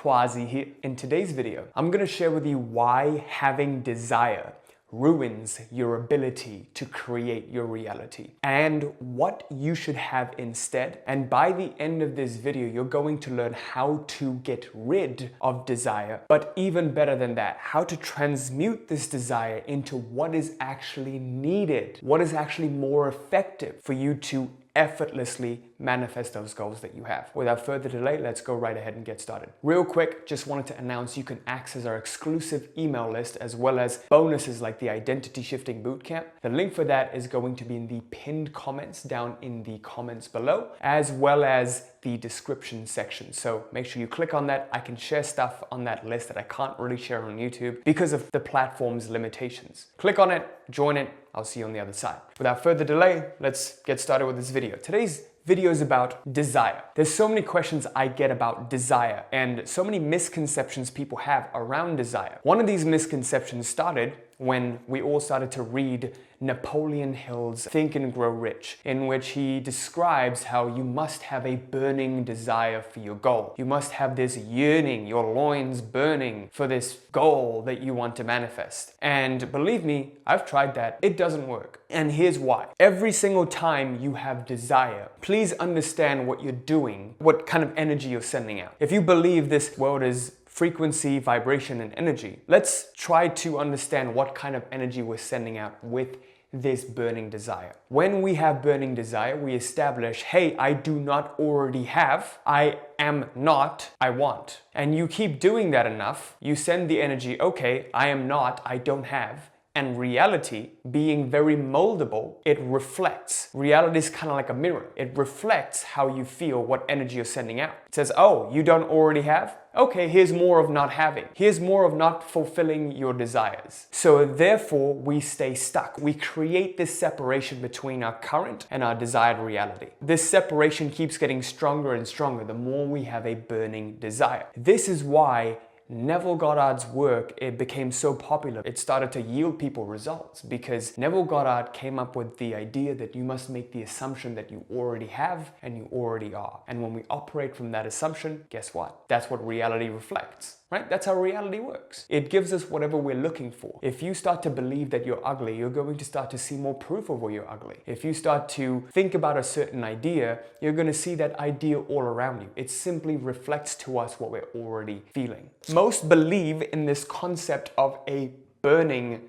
Quazi here. In today's video, I'm going to share with you why having desire ruins your ability to create your reality and what you should have instead. And by the end of this video, you're going to learn how to get rid of desire, but even better than that, how to transmute this desire into what is actually needed, what is actually more effective for you to effortlessly manifest those goals that you have. Without further delay, let's go right ahead and get started. Real quick, just wanted to announce you can access our exclusive email list as well as bonuses like the Identity Shifting Bootcamp. The link for that is going to be in the pinned comments down in the comments below, as well as the description section. So make sure you click on that. I can share stuff on that list that I can't really share on YouTube because of the platform's limitations. Click on it, join it. I'll see you on the other side. Without further delay, let's get started with this video. Today's video is about desire. There's so many questions I get about desire and so many misconceptions people have around desire. One of these misconceptions started when we all started to read Napoleon Hill's Think and Grow Rich, in which he describes how you must have a burning desire for your goal. You must have this yearning, your loins burning for this goal that you want to manifest. And believe me, I've tried that. It doesn't work. And here's why. Every single time you have desire, please understand what you're doing, what kind of energy you're sending out. If you believe this world is frequency, vibration, and energy, let's try to understand what kind of energy we're sending out with this burning desire. When we have burning desire, we establish, hey, I do not already have, I am not, I want. And you keep doing that enough, you send the energy, okay, I am not, I don't have. And reality, being very moldable, it reflects. Reality is kind of like a mirror. It reflects how you feel, what energy you're sending out. It says, oh, you don't already have? Okay, here's more of not having. Here's more of not fulfilling your desires. So therefore, we stay stuck. We create this separation between our current and our desired reality. This separation keeps getting stronger and stronger the more we have a burning desire. This is why Neville Goddard's work, it became so popular. It started to yield people results because Neville Goddard came up with the idea that you must make the assumption that you already have and you already are. And when we operate from that assumption, guess what? That's what reality reflects, right? That's how reality works. It gives us whatever we're looking for. If you start to believe that you're ugly, you're going to start to see more proof of where you're ugly. If you start to think about a certain idea, you're going to see that idea all around you. It simply reflects to us what we're already feeling. Most believe in this concept of a burning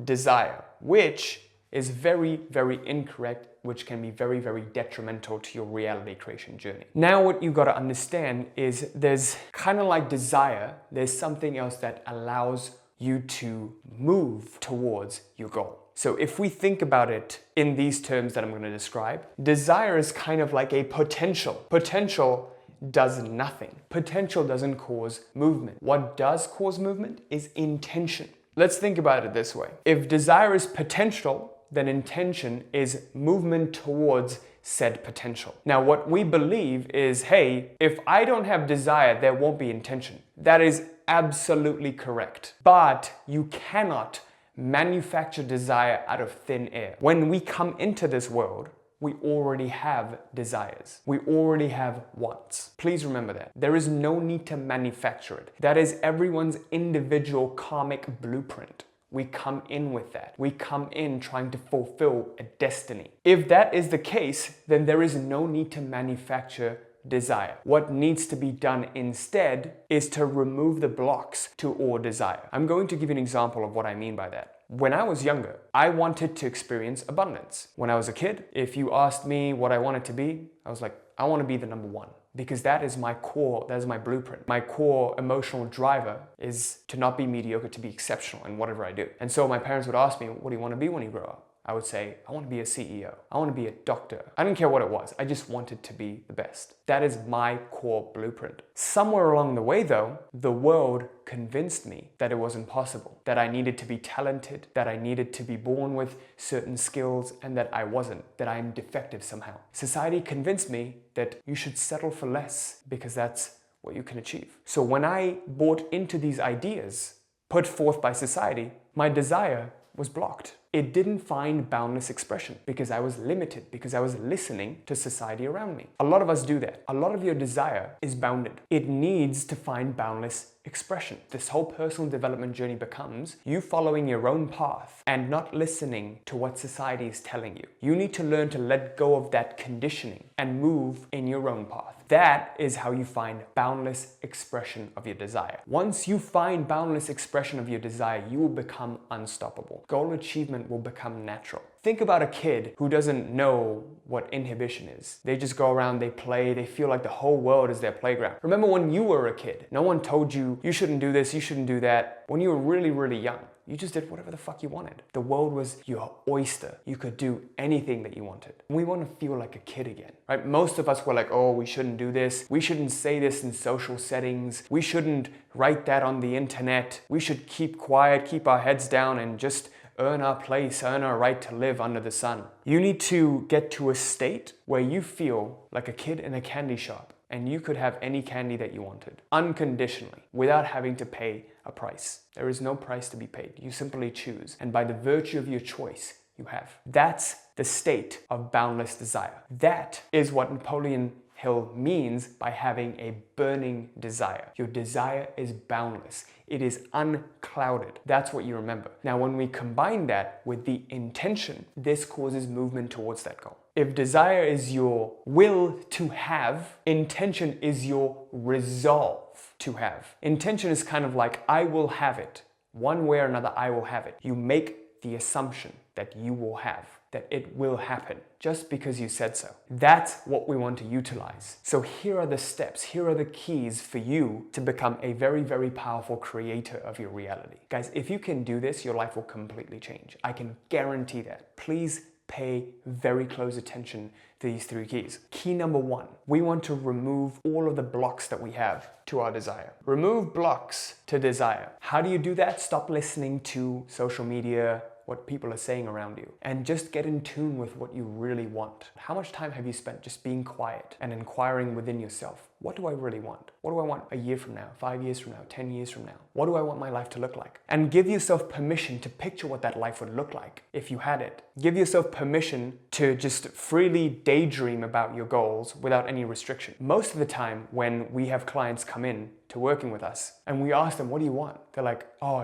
desire, which is very, very incorrect, which can be very, very detrimental to your reality creation journey. Now, what you got to understand is there's kind of like desire, there's something else that allows you to move towards your goal. So if we think about it in these terms that I'm going to describe, desire is kind of like a potential. Potential does nothing. Potential doesn't cause movement. What does cause movement is intention. Let's think about it this way. If desire is potential, then intention is movement towards said potential. Now, what we believe is, hey, if I don't have desire, there won't be intention. That is absolutely correct. But you cannot manufacture desire out of thin air. When we come into this world, we already have desires. We already have wants. Please remember that. There is no need to manufacture it. That is everyone's individual karmic blueprint. We come in with that. We come in trying to fulfill a destiny. If that is the case, then there is no need to manufacture desire. What needs to be done instead is to remove the blocks to all desire. I'm going to give you an example of what I mean by that. When I was younger, I wanted to experience abundance. When I was a kid, if you asked me what I wanted to be, I was like, I want to be the number one. Because that is my core, that is my blueprint. My core emotional driver is to not be mediocre, to be exceptional in whatever I do. And so my parents would ask me, what do you want to be when you grow up? I would say, I want to be a CEO. I want to be a doctor. I didn't care what it was. I just wanted to be the best. That is my core blueprint. Somewhere along the way though, the world convinced me that it wasn't possible, that I needed to be talented, that I needed to be born with certain skills, and that I wasn't, that I'm defective somehow. Society convinced me that you should settle for less because that's what you can achieve. So when I bought into these ideas put forth by society, my desire was blocked. It didn't find boundless expression because I was limited, because I was listening to society around me. A lot of us do that. A lot of your desire is bounded. It needs to find boundless expression. This whole personal development journey becomes you following your own path and not listening to what society is telling you. You need to learn to let go of that conditioning and move in your own path. That is how you find boundless expression of your desire. Once you find boundless expression of your desire, you will become unstoppable. Goal achievement will become natural. Think about a kid who doesn't know what inhibition is. They just go around, they play, they feel like the whole world is their playground. Remember when you were a kid, no one told you, you shouldn't do this, you shouldn't do that. When you were really, really young, you just did whatever the fuck you wanted. The world was your oyster. You could do anything that you wanted. We want to feel like a kid again, right? Most of us were like, oh, we shouldn't do this. We shouldn't say this in social settings. We shouldn't write that on the internet. We should keep quiet, keep our heads down, and just earn our place, earn our right to live under the sun. You need to get to a state where you feel like a kid in a candy shop and you could have any candy that you wanted, unconditionally, without having to pay a price. There is no price to be paid. You simply choose. And by the virtue of your choice, you have. That's the state of boundless desire. That is what Napoleon Hill means by having a burning desire. Your desire is boundless. It is unclouded. That's what you remember. Now, when we combine that with the intention, this causes movement towards that goal. If desire is your will to have, intention is your resolve to have. Intention is kind of like, I will have it. One way or another, I will have it. You make the assumption that you will have, that it will happen just because you said so. That's what we want to utilize. So here are the steps, here are the keys for you to become a very, very powerful creator of your reality. Guys, if you can do this, your life will completely change. I can guarantee that. Please pay very close attention to these 3 keys. Key number 1, we want to remove all of the blocks that we have to our desire. Remove blocks to desire. How do you do that? Stop listening to social media, what people are saying around you, and just get in tune with what you really want. How much time have you spent just being quiet and inquiring within yourself? What do I really want? What do I want a year from now, 5 years from now, 10 years from now? What do I want my life to look like? And give yourself permission to picture what that life would look like if you had it. Give yourself permission to just freely daydream about your goals without any restriction. Most of the time when we have clients come in to working with us and we ask them, what do you want? They're like, oh,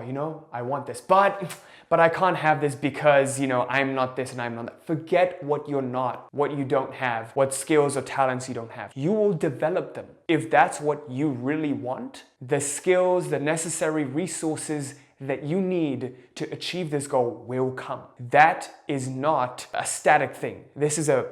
I want this, but I can't have this because, I'm not this and I'm not that. Forget what you're not, what you don't have, what skills or talents you don't have. You will develop them. If that's what you really want, the skills, the necessary resources that you need to achieve this goal will come. That is not a static thing.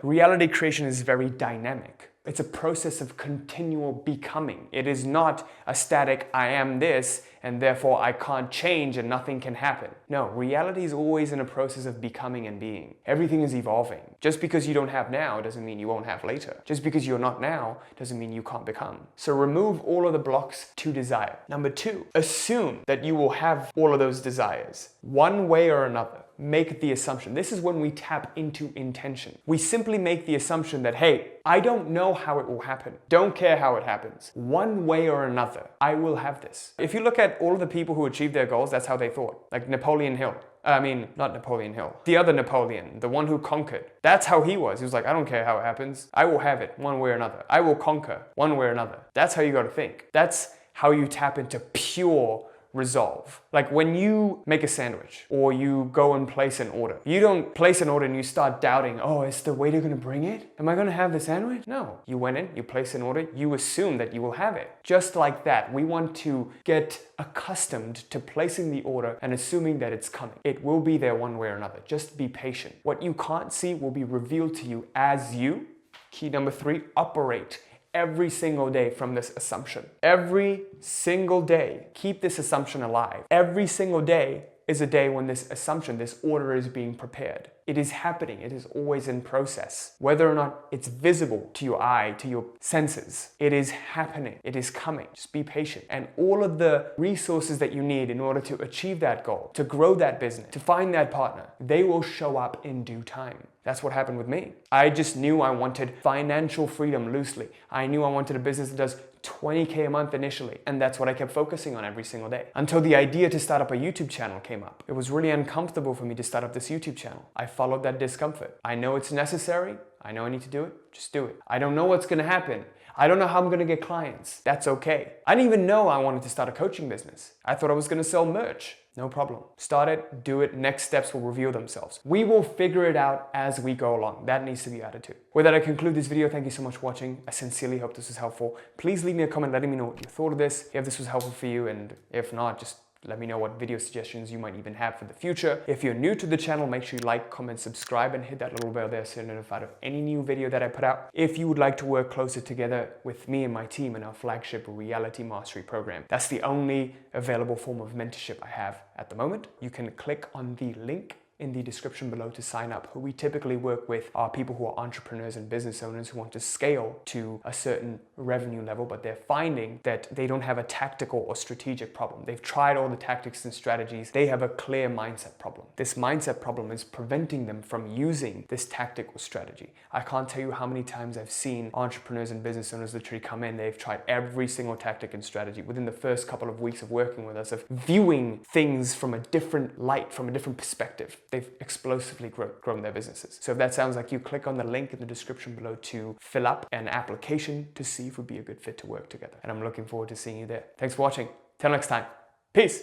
Reality creation is very dynamic. It's a process of continual becoming. It is not a static, I am this, and therefore I can't change and nothing can happen. No, reality is always in a process of becoming and being. Everything is evolving. Just because you don't have now doesn't mean you won't have later. Just because you're not now doesn't mean you can't become. So remove all of the blocks to desire. Number 2, assume that you will have all of those desires. One way or another. Make the assumption. This is when we tap into intention. We simply make the assumption that, hey, I don't know how it will happen. Don't care how it happens. One way or another, I will have this. If you look at all of the people who achieved their goals, that's how they thought. Like Napoleon Hill. Not Napoleon Hill. The other Napoleon, the one who conquered. That's how he was. He was like, I don't care how it happens. I will have it one way or another. I will conquer one way or another. That's how you got to think. That's how you tap into pure resolve. Like when you make a sandwich or you go and place an order, you don't place an order and you start doubting, oh, is the waiter going to bring it? Am I going to have the sandwich? No. You went in, you place an order, you assume that you will have it. Just like that, we want to get accustomed to placing the order and assuming that it's coming. It will be there one way or another. Just be patient. What you can't see will be revealed to you as you, key number 3, operate every single day from this assumption. Every single day, keep this assumption alive. Every single day is a day when this assumption, this order is being prepared. It is happening. It is always in process. Whether or not it's visible to your eye, to your senses, it is happening. It is coming. Just be patient. And all of the resources that you need in order to achieve that goal, to grow that business, to find that partner, they will show up in due time. That's what happened with me. I just knew I wanted financial freedom loosely. I knew I wanted a business that does 20K a month initially, and that's what I kept focusing on every single day until the idea to start up a YouTube channel came up. It was really uncomfortable for me to start up this YouTube channel. I followed that discomfort. I know it's necessary. I know I need to do it. Just do it. I don't know what's gonna happen. I don't know how I'm gonna get clients. That's okay. I didn't even know I wanted to start a coaching business. I thought I was gonna sell merch. No problem. Start it, do it, next steps will reveal themselves. We will figure it out as we go along. That needs to be attitude. With that, I conclude this video. Thank you so much for watching. I sincerely hope this was helpful. Please leave me a comment letting me know what you thought of this, if this was helpful for you, and if not, just let me know what video suggestions you might even have for the future. If you're new to the channel, make sure you like, comment, subscribe, and hit that little bell there so you're notified of any new video that I put out. If you would like to work closer together with me and my team in our flagship Reality Mastery program, that's the only available form of mentorship I have at the moment. You can click on the link in the description below to sign up. Who we typically work with are people who are entrepreneurs and business owners who want to scale to a certain revenue level, but they're finding that they don't have a tactical or strategic problem. They've tried all the tactics and strategies. They have a clear mindset problem. This mindset problem is preventing them from using this tactical strategy. I can't tell you how many times I've seen entrepreneurs and business owners literally come in. They've tried every single tactic and strategy within the first couple of weeks of working with us, of viewing things from a different light, from a different perspective. They've explosively grown their businesses. So if that sounds like you, click on the link in the description below to fill up an application to see if we'd be a good fit to work together. And I'm looking forward to seeing you there. Thanks for watching. Till next time. Peace.